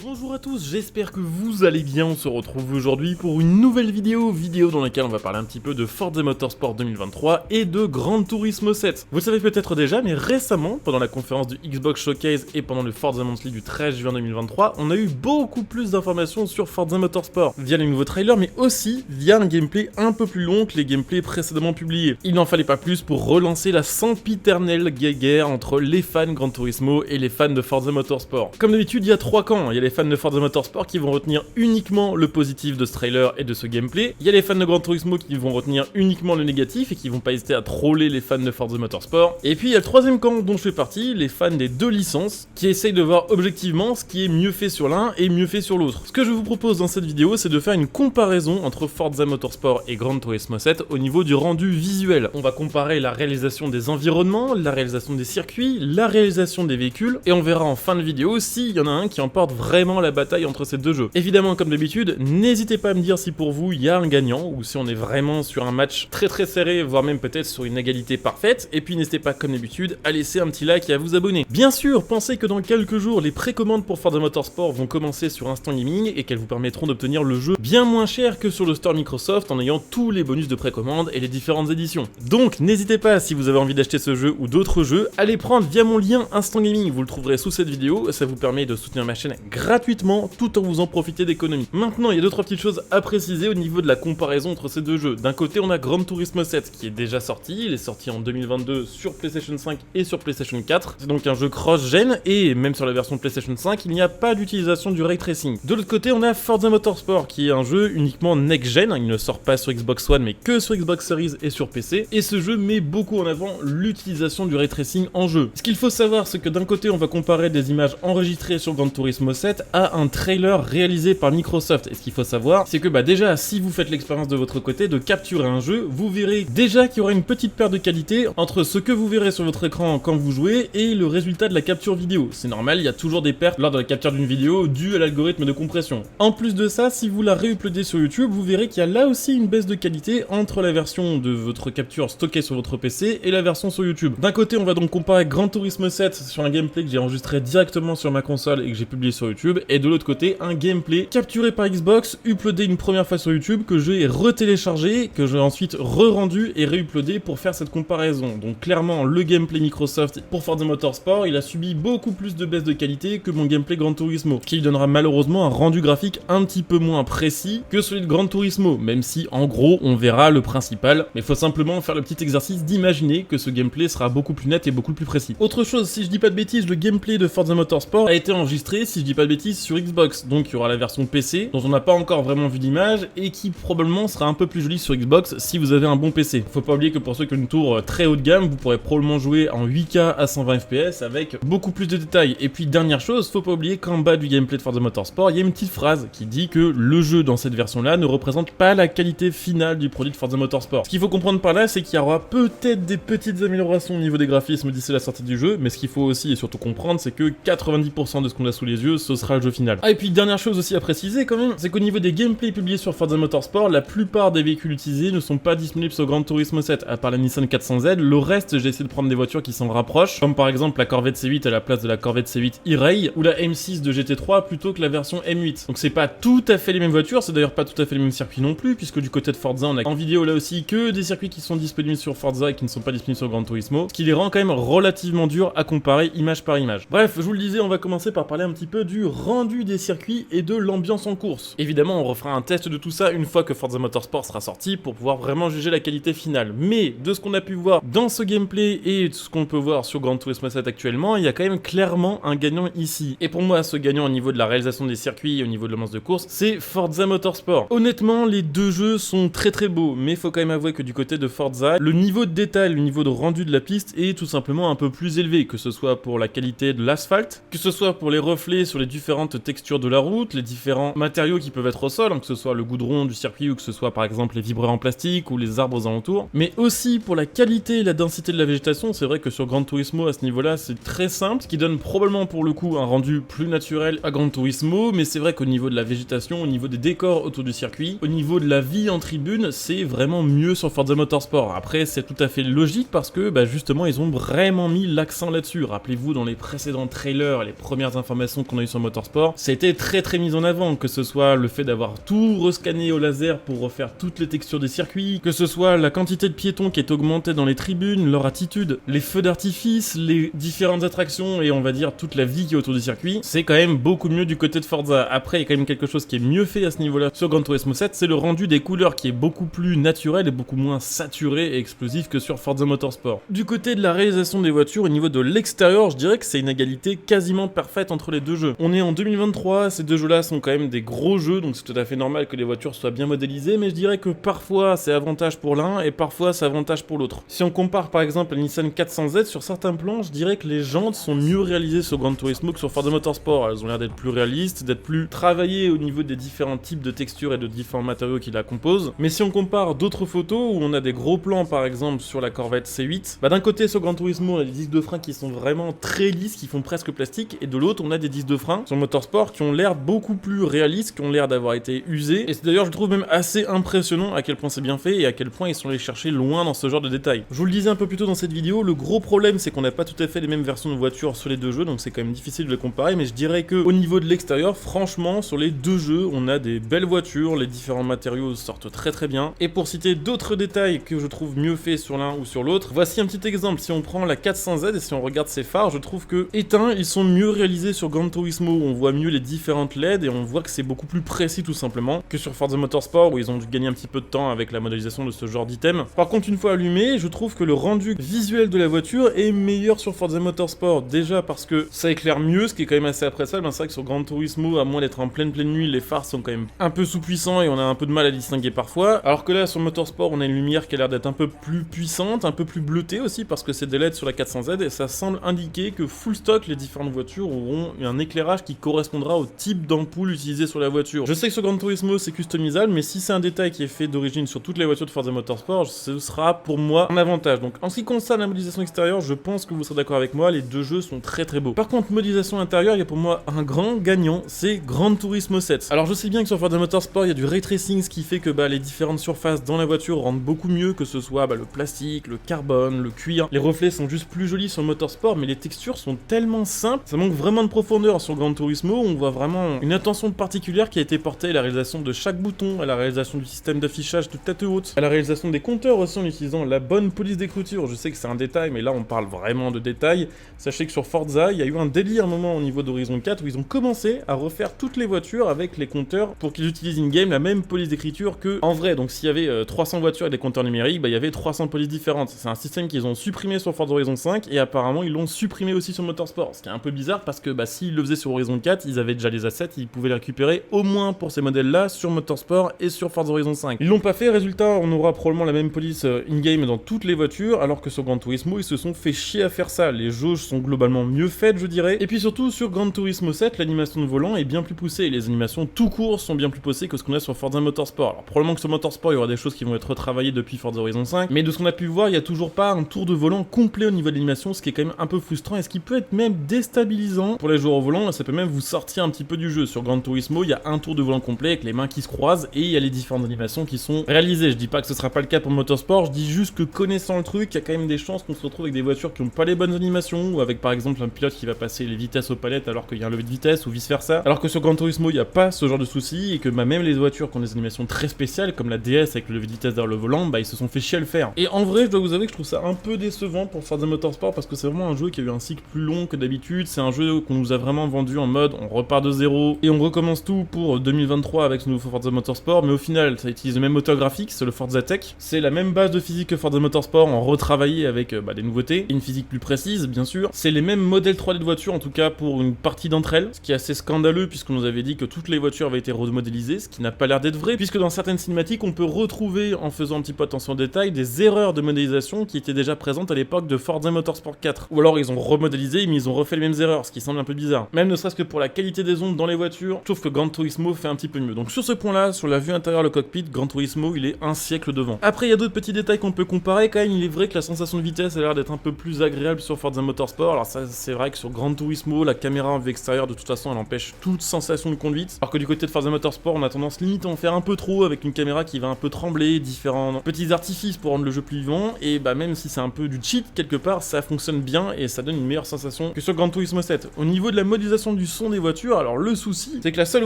Bonjour à tous, j'espère que vous allez bien. On se retrouve aujourd'hui pour une nouvelle vidéo dans laquelle on va parler un petit peu de Forza Motorsport 2023 et de Gran Turismo 7. Vous le savez peut-être déjà, mais récemment, pendant la conférence du Xbox Showcase et pendant le Forza Monthly du 13 juin 2023, on a eu beaucoup plus d'informations sur Forza Motorsport, via les nouveaux trailers, mais aussi via un gameplay un peu plus long que les gameplays précédemment publiés. Il n'en fallait pas plus pour relancer la sempiternelle guerre entre les fans Gran Turismo et les fans de Forza Motorsport. Comme d'habitude, il y a trois camps. Il y a les fans de Forza Motorsport qui vont retenir uniquement le positif de ce trailer et de ce gameplay. Il y a les fans de Gran Turismo qui vont retenir uniquement le négatif et qui vont pas hésiter à troller les fans de Forza Motorsport. Et puis il y a le troisième camp dont je fais partie, les fans des deux licences, qui essayent de voir objectivement ce qui est mieux fait sur l'un et mieux fait sur l'autre. Ce que je vous propose dans cette vidéo, c'est de faire une comparaison entre Forza Motorsport et Gran Turismo 7 au niveau du rendu visuel. On va comparer la réalisation des environnements, la réalisation des circuits, la réalisation des véhicules, et on verra en fin de vidéo s'il y en a un qui emporte vraiment la bataille entre ces deux jeux. Évidemment, comme d'habitude, n'hésitez pas à me dire si pour vous il y a un gagnant ou si on est vraiment sur un match très serré, voire même peut-être sur une égalité parfaite. Et puis n'hésitez pas, comme d'habitude, à laisser un petit like et à vous abonner. Bien sûr, pensez que dans quelques jours, les précommandes pour Forza Motorsport vont commencer sur Instant Gaming et qu'elles vous permettront d'obtenir le jeu bien moins cher que sur le store Microsoft en ayant tous les bonus de précommande et les différentes éditions. Donc n'hésitez pas, si vous avez envie d'acheter ce jeu ou d'autres jeux, à les prendre via mon lien Instant Gaming. Vous le trouverez sous cette vidéo, ça vous permet de soutenir ma chaîne gratuitement tout en vous en profiter d'économie. Maintenant, il y a deux trois petites choses à préciser au niveau de la comparaison entre ces deux jeux. D'un côté, on a Gran Turismo 7 qui est déjà sorti, il est sorti en 2022 sur PlayStation 5 et sur PlayStation 4. C'est donc un jeu cross-gen et même sur la version PlayStation 5, il n'y a pas d'utilisation du ray tracing. De l'autre côté, on a Forza Motorsport qui est un jeu uniquement next-gen, il ne sort pas sur Xbox One mais que sur Xbox Series et sur PC, et ce jeu met beaucoup en avant l'utilisation du ray tracing en jeu. Ce qu'il faut savoir, c'est que d'un côté, on va comparer des images enregistrées sur Gran Turismo 7 à un trailer réalisé par Microsoft. Et ce qu'il faut savoir, c'est que déjà, si vous faites l'expérience de votre côté de capturer un jeu, vous verrez déjà qu'il y aura une petite perte de qualité entre ce que vous verrez sur votre écran quand vous jouez et le résultat de la capture vidéo. C'est normal, il y a toujours des pertes lors de la capture d'une vidéo due à l'algorithme de compression. En plus de ça, si vous la réuploadez sur YouTube, vous verrez qu'il y a là aussi une baisse de qualité entre la version de votre capture stockée sur votre PC et la version sur YouTube. D'un côté, on va donc comparer Gran Turismo 7 sur un gameplay que j'ai enregistré directement sur ma console et que j'ai publié sur YouTube, et de l'autre côté, un gameplay capturé par Xbox, uploadé une première fois sur YouTube, que j'ai retéléchargé, que j'ai ensuite re-rendu et réuploadé pour faire cette comparaison. Donc clairement, le gameplay Microsoft pour Forza Motorsport, il a subi beaucoup plus de baisse de qualité que mon gameplay Gran Turismo, ce qui lui donnera malheureusement un rendu graphique un petit peu moins précis que celui de Gran Turismo, même si en gros on verra le principal, mais il faut simplement faire le petit exercice d'imaginer que ce gameplay sera beaucoup plus net et beaucoup plus précis. Autre chose, si je dis pas de bêtises, le gameplay de Forza Motorsport a été enregistré, si je dis pas de bêtises, sur Xbox, donc il y aura la version PC, dont on n'a pas encore vraiment vu d'image, et qui probablement sera un peu plus jolie sur Xbox si vous avez un bon PC. Faut pas oublier que pour ceux qui ont une tour très haut de gamme, vous pourrez probablement jouer en 8K à 120 FPS avec beaucoup plus de détails. Et puis dernière chose, faut pas oublier qu'en bas du gameplay de Forza Motorsport, il y a une petite phrase qui dit que le jeu dans cette version-là ne représente pas la qualité finale du produit de Forza Motorsport. Ce qu'il faut comprendre par là, c'est qu'il y aura peut-être des petites améliorations au niveau des graphismes d'ici la sortie du jeu, mais ce qu'il faut aussi et surtout comprendre, c'est que 90% de ce qu'on a sous les yeux, ce sera le jeu final. Ah, et puis dernière chose aussi à préciser quand même, c'est qu'au niveau des gameplays publiés sur Forza Motorsport, la plupart des véhicules utilisés ne sont pas disponibles sur Gran Turismo 7, à part la Nissan 400Z. Le reste, j'ai essayé de prendre des voitures qui s'en rapprochent, comme par exemple la Corvette C8 à la place de la Corvette C8 E-Ray, ou la M6 de GT3 plutôt que la version M8. Donc c'est pas tout à fait les mêmes voitures, c'est d'ailleurs pas tout à fait les mêmes circuits non plus, puisque du côté de Forza, on a en vidéo là aussi que des circuits qui sont disponibles sur Forza et qui ne sont pas disponibles sur Gran Turismo, ce qui les rend quand même relativement durs à comparer image par image. Bref, je vous le disais, on va commencer par parler un petit peu du rendu des circuits et de l'ambiance en course. Évidemment, on refera un test de tout ça une fois que Forza Motorsport sera sorti pour pouvoir vraiment juger la qualité finale. Mais de ce qu'on a pu voir dans ce gameplay et de ce qu'on peut voir sur Gran Turismo 7 actuellement, il y a quand même clairement un gagnant ici. Et pour moi, ce gagnant au niveau de la réalisation des circuits et au niveau de l'ambiance de course, c'est Forza Motorsport. Honnêtement, les deux jeux sont très beaux, mais il faut quand même avouer que du côté de Forza, le niveau de détail, le niveau de rendu de la piste est tout simplement un peu plus élevé, que ce soit pour la qualité de l'asphalte, que ce soit pour les reflets sur les différentes textures de la route, les différents matériaux qui peuvent être au sol, que ce soit le goudron du circuit ou que ce soit par exemple les vibreurs en plastique ou les arbres aux alentours, mais aussi pour la qualité et la densité de la végétation. C'est vrai que sur Gran Turismo à ce niveau-là c'est très simple, ce qui donne probablement pour le coup un rendu plus naturel à Gran Turismo, mais c'est vrai qu'au niveau de la végétation, au niveau des décors autour du circuit, au niveau de la vie en tribune, c'est vraiment mieux sur Forza Motorsport. Après c'est tout à fait logique parce que justement ils ont vraiment mis l'accent là-dessus. Rappelez-vous dans les précédents trailers, les premières informations qu'on a eues sur Motorsport, ça a été très mis en avant, que ce soit le fait d'avoir tout rescanné au laser pour refaire toutes les textures des circuits, que ce soit la quantité de piétons qui est augmentée dans les tribunes, leur attitude, les feux d'artifice, les différentes attractions et on va dire toute la vie qui est autour du circuit, c'est quand même beaucoup mieux du côté de Forza. Après, il y a quand même quelque chose qui est mieux fait à ce niveau-là sur Gran Turismo 7, c'est le rendu des couleurs qui est beaucoup plus naturel et beaucoup moins saturé et explosif que sur Forza Motorsport. Du côté de la réalisation des voitures, au niveau de l'extérieur, je dirais que c'est une égalité quasiment parfaite entre les deux jeux. On est en 2023, ces deux jeux-là sont quand même des gros jeux, donc c'est tout à fait normal que les voitures soient bien modélisées, mais je dirais que parfois c'est avantage pour l'un et parfois c'est avantage pour l'autre. Si on compare par exemple la Nissan 400Z, sur certains plans, je dirais que les jantes sont mieux réalisées sur Gran Turismo que sur Forza Motorsport. Elles ont l'air d'être plus réalistes, d'être plus travaillées au niveau des différents types de textures et de différents matériaux qui la composent. Mais si on compare d'autres photos où on a des gros plans par exemple sur la Corvette C8, bah d'un côté sur Gran Turismo on a des disques de frein qui sont vraiment très lisses, qui font presque plastique, et de l'autre on a des disques de frein sur Motorsport qui ont l'air beaucoup plus réalistes, qui ont l'air d'avoir été usés, et c'est d'ailleurs je trouve même assez impressionnant à quel point c'est bien fait et à quel point ils sont allés chercher loin dans ce genre de détails. Je vous le disais un peu plus tôt dans cette vidéo, le gros problème c'est qu'on n'a pas tout à fait les mêmes versions de voitures sur les deux jeux, donc c'est quand même difficile de les comparer, mais je dirais que au niveau de l'extérieur, franchement sur les deux jeux on a des belles voitures, les différents matériaux sortent très bien, et pour citer d'autres détails que je trouve mieux faits sur l'un ou sur l'autre, voici un petit exemple. Si on prend la 400Z et si on regarde ses phares, je trouve que éteints, ils sont mieux réalisés sur Gran Turismo, on voit mieux les différentes LED et on voit que c'est beaucoup plus précis tout simplement que sur Forza Motorsport où ils ont dû gagner un petit peu de temps avec la modélisation de ce genre d'item. Par contre, une fois allumé, je trouve que le rendu visuel de la voiture est meilleur sur Forza Motorsport, déjà parce que ça éclaire mieux, ce qui est quand même assez appréciable. C'est vrai que sur Gran Turismo, à moins d'être en pleine nuit, les phares sont quand même un peu sous-puissants et on a un peu de mal à distinguer parfois, alors que là sur Motorsport on a une lumière qui a l'air d'être un peu plus puissante, un peu plus bleutée aussi parce que c'est des LED sur la 400Z et ça semble indiquer que full stock les différentes voitures auront un éclairage qui correspondra au type d'ampoule utilisée sur la voiture. Je sais que sur Gran Turismo c'est customisable, mais si c'est un détail qui est fait d'origine sur toutes les voitures de Forza Motorsport, ce sera pour moi un avantage. Donc en ce qui concerne la modélisation extérieure, je pense que vous serez d'accord avec moi, les deux jeux sont très beaux. Par contre, modélisation intérieure, il y a pour moi un grand gagnant, c'est Gran Turismo 7. Alors je sais bien que sur Forza Motorsport il y a du ray tracing, ce qui fait que les différentes surfaces dans la voiture rendent beaucoup mieux, que ce soit le plastique, le carbone, le cuir. Les reflets sont juste plus jolis sur Motorsport, mais les textures sont tellement simples, ça manque vraiment de profondeur. Sur Gran Turismo, on voit vraiment une attention particulière qui a été portée à la réalisation de chaque bouton, à la réalisation du système d'affichage de tête haute, à la réalisation des compteurs aussi en utilisant la bonne police d'écriture. Je sais que c'est un détail, mais là on parle vraiment de détails. Sachez que sur Forza, il y a eu un délire un moment au niveau d'Horizon 4 où ils ont commencé à refaire toutes les voitures avec les compteurs pour qu'ils utilisent in-game la même police d'écriture que en vrai. Donc s'il y avait 300 voitures avec des compteurs numériques, il y avait 300 polices différentes. C'est un système qu'ils ont supprimé sur Forza Horizon 5 et apparemment ils l'ont supprimé aussi sur Motorsport. Ce qui est un peu bizarre parce que s'ils le faisaient sur Horizon 4, ils avaient déjà les assets, ils pouvaient les récupérer au moins pour ces modèles-là sur Motorsport et sur Forza Horizon 5. Ils l'ont pas fait, résultat on aura probablement la même police in-game dans toutes les voitures, alors que sur Gran Turismo ils se sont fait chier à faire ça. Les jauges sont globalement mieux faites, je dirais. Et puis surtout sur Gran Turismo 7, l'animation de volant est bien plus poussée et les animations tout court sont bien plus poussées que ce qu'on a sur Forza Motorsport. Alors probablement que sur Motorsport il y aura des choses qui vont être retravaillées depuis Forza Horizon 5, mais de ce qu'on a pu voir, il y a toujours pas un tour de volant complet au niveau de l'animation, ce qui est quand même un peu frustrant et ce qui peut être même déstabilisant pour les joueurs au volant. Ça peut même vous sortir un petit peu du jeu. Sur Gran Turismo, il y a un tour de volant complet avec les mains qui se croisent et il y a les différentes animations qui sont réalisées. Je dis pas que ce sera pas le cas pour Motorsport, je dis juste que connaissant le truc, il y a quand même des chances qu'on se retrouve avec des voitures qui ont pas les bonnes animations, ou avec par exemple un pilote qui va passer les vitesses aux palettes alors qu'il y a un levier de vitesse, ou vice versa. Alors que sur Gran Turismo, il n'y a pas ce genre de soucis et que même les voitures qui ont des animations très spéciales, comme la DS avec le levier de vitesse derrière le volant, ils se sont fait chier à le faire. Et en vrai, je dois vous avouer que je trouve ça un peu décevant pour Forza Motorsport parce que c'est vraiment un jeu qui a eu un cycle plus long que d'habitude. C'est un jeu qu'on nous a vraiment vendu en mode on repart de zéro et on recommence tout pour 2023 avec ce nouveau Forza Motorsport, mais au final, ça utilise le même moteur graphique, c'est le Forza Tech. C'est la même base de physique que Forza Motorsport en retravaillé avec des nouveautés, et une physique plus précise, bien sûr. C'est les mêmes modèles 3D de voitures, en tout cas pour une partie d'entre elles, ce qui est assez scandaleux puisqu'on nous avait dit que toutes les voitures avaient été remodélisées, ce qui n'a pas l'air d'être vrai, puisque dans certaines cinématiques, on peut retrouver, en faisant un petit peu attention aux détails, des erreurs de modélisation qui étaient déjà présentes à l'époque de Forza Motorsport 4. Ou alors ils ont remodélisé, mais ils ont refait les mêmes erreurs, ce qui semble un peu bizarre. Même ne serait-ce que pour la qualité des ondes dans les voitures, je trouve que Gran Turismo fait un petit peu mieux. Donc sur ce point-là, sur la vue intérieure, le cockpit, Gran Turismo, il est un siècle devant. Après, il y a d'autres petits détails qu'on peut comparer. Quand même, il est vrai que la sensation de vitesse a l'air d'être un peu plus agréable sur Forza Motorsport. Alors ça, c'est vrai que sur Gran Turismo, la caméra en vue extérieure, de toute façon, elle empêche toute sensation de conduite. Alors que du côté de Forza Motorsport, on a tendance limite à en faire un peu trop, avec une caméra qui va un peu trembler, différents petits artifices pour rendre le jeu plus vivant. Et même si c'est un peu du cheat quelque part, ça fonctionne bien et ça donne une meilleure sensation que sur Gran Turismo 7. Au niveau de la modélisation du son des voitures. Alors le souci, c'est que la seule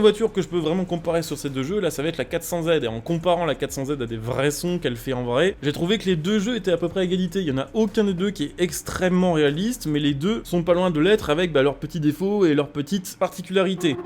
voiture que je peux vraiment comparer sur ces deux jeux, là, ça va être la 400Z. Et en comparant la 400Z à des vrais sons qu'elle fait en vrai, j'ai trouvé que les deux jeux étaient à peu près à égalité. Il y en a aucun des deux qui est extrêmement réaliste, mais les deux sont pas loin de l'être avec leurs petits défauts et leurs petites particularités.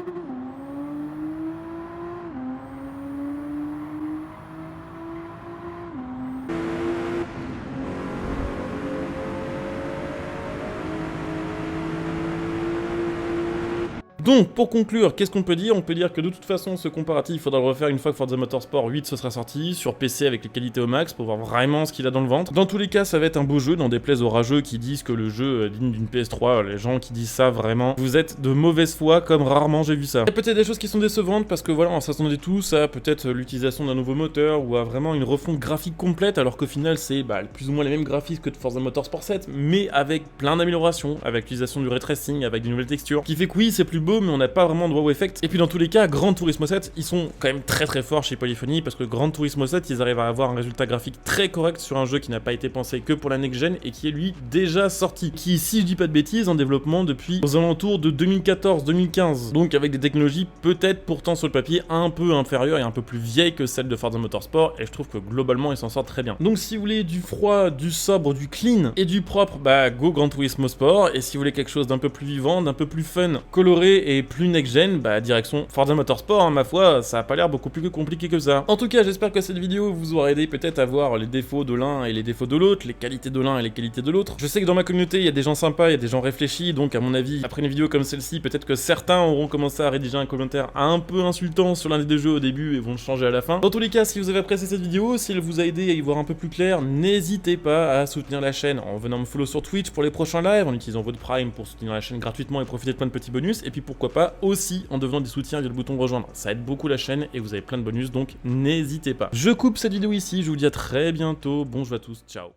Donc, pour conclure, qu'est-ce qu'on peut dire? On peut dire que de toute façon, ce comparatif, il faudra le refaire une fois que Forza Motorsport 8 se sera sorti, sur PC avec les qualités au max, pour voir vraiment ce qu'il a dans le ventre. Dans tous les cas, ça va être un beau jeu, n'en déplaise aux rageux qui disent que le jeu est digne d'une PS3, les gens qui disent ça, vraiment, vous êtes de mauvaise foi, comme rarement j'ai vu ça. Il y a peut-être des choses qui sont décevantes, parce que voilà, on s'attendait tous à peut-être l'utilisation d'un nouveau moteur, ou à vraiment une refonte graphique complète, alors qu'au final, c'est plus ou moins les mêmes graphismes que de Forza Motorsport 7, mais avec plein d'améliorations, avec l'utilisation du ray tracing, avec des nouvelles textures, qui fait que oui, c'est plus beau, mais on n'a pas vraiment de wow effect. Et puis dans tous les cas, Gran Turismo 7, ils sont quand même très forts chez Polyphony, parce que Gran Turismo 7, ils arrivent à avoir un résultat graphique très correct sur un jeu qui n'a pas été pensé que pour la next-gen et qui est lui déjà sorti, qui, si je dis pas de bêtises, en développement depuis aux alentours de 2014-2015. Donc avec des technologies peut-être pourtant sur le papier un peu inférieures et un peu plus vieilles que celles de Forza Motorsport, et je trouve que globalement ils s'en sortent très bien. Donc si vous voulez du froid, du sobre, du clean et du propre, go Gran Turismo Sport, et si vous voulez quelque chose d'un peu plus vivant, d'un peu plus fun, coloré et plus next-gen, direction Forza Motorsport, ma foi, ça a pas l'air beaucoup plus compliqué que ça. En tout cas, j'espère que cette vidéo vous aura aidé peut-être à voir les défauts de l'un et les défauts de l'autre, les qualités de l'un et les qualités de l'autre. Je sais que dans ma communauté, il y a des gens sympas, il y a des gens réfléchis, donc à mon avis, après une vidéo comme celle-ci, peut-être que certains auront commencé à rédiger un commentaire un peu insultant sur l'un des deux jeux au début et vont le changer à la fin. Dans tous les cas, si vous avez apprécié cette vidéo, si elle vous a aidé à y voir un peu plus clair, n'hésitez pas à soutenir la chaîne en venant me follow sur Twitch pour les prochains lives, en utilisant votre Prime pour soutenir la chaîne gratuitement et profiter de plein de petits bonus, et puis pourquoi pas aussi en devenant des soutiens via le bouton rejoindre. Ça aide beaucoup la chaîne et vous avez plein de bonus, donc n'hésitez pas. Je coupe cette vidéo ici, je vous dis à très bientôt, bon jeu à tous, ciao.